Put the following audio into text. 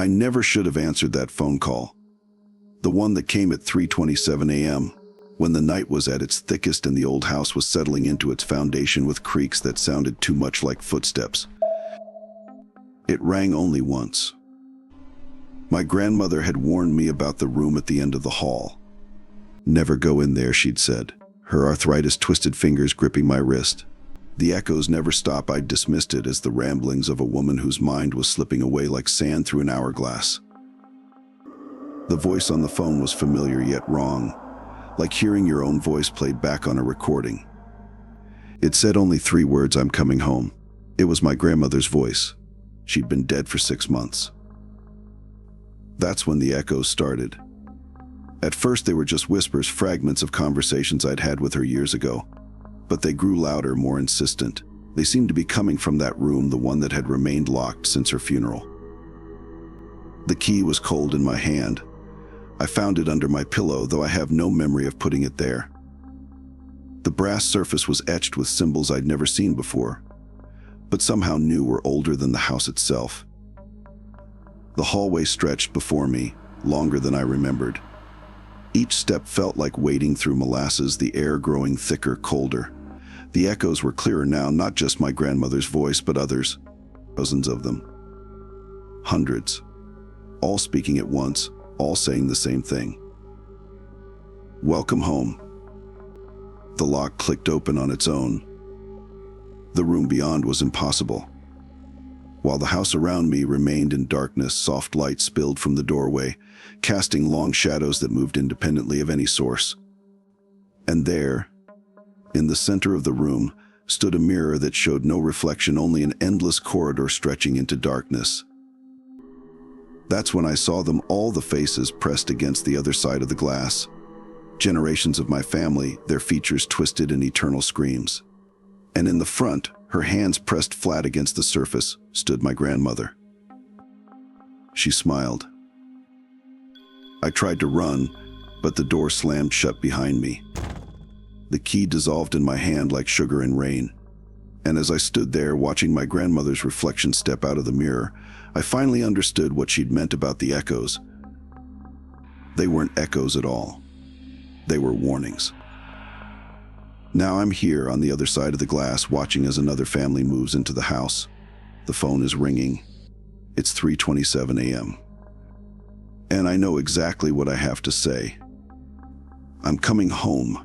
I never should have answered that phone call. The one that came at 3:27 a.m., when the night was at its thickest and the old house was settling into its foundation with creaks that sounded too much like footsteps. It rang only once. My grandmother had warned me about the room at the end of the hall. "Never go in there," she'd said, her arthritis-twisted fingers gripping my wrist. The echoes never stop. I dismissed it as the ramblings of a woman whose mind was slipping away like sand through an hourglass. The voice on the phone was familiar yet wrong, like hearing your own voice played back on a recording. It said only 3 words: "I'm coming home." It was my grandmother's voice. She'd been dead for 6 months. That's when the echoes started. At first they were just whispers, fragments of conversations I'd had with her years ago. But they grew louder, more insistent. They seemed to be coming from that room, the one that had remained locked since her funeral. The key was cold in my hand. I found it under my pillow, though I have no memory of putting it there. The brass surface was etched with symbols I'd never seen before, but somehow knew were older than the house itself. The hallway stretched before me, longer than I remembered. Each step felt like wading through molasses, the air growing thicker, colder. The echoes were clearer now, not just my grandmother's voice, but others. Dozens of them. Hundreds. All speaking at once, all saying the same thing. "Welcome home." The lock clicked open on its own. The room beyond was impossible. While the house around me remained in darkness, soft light spilled from the doorway, casting long shadows that moved independently of any source. And there, in the center of the room, stood a mirror that showed no reflection, only an endless corridor stretching into darkness. That's when I saw them, all the faces pressed against the other side of the glass. Generations of my family, their features twisted in eternal screams. And in the front, her hands pressed flat against the surface, stood my grandmother. She smiled. I tried to run, but the door slammed shut behind me. The key dissolved in my hand like sugar in rain. And as I stood there watching my grandmother's reflection step out of the mirror, I finally understood what she'd meant about the echoes. They weren't echoes at all. They were warnings. Now I'm here on the other side of the glass, watching as another family moves into the house. The phone is ringing. It's 3:27 a.m. And I know exactly what I have to say. I'm coming home.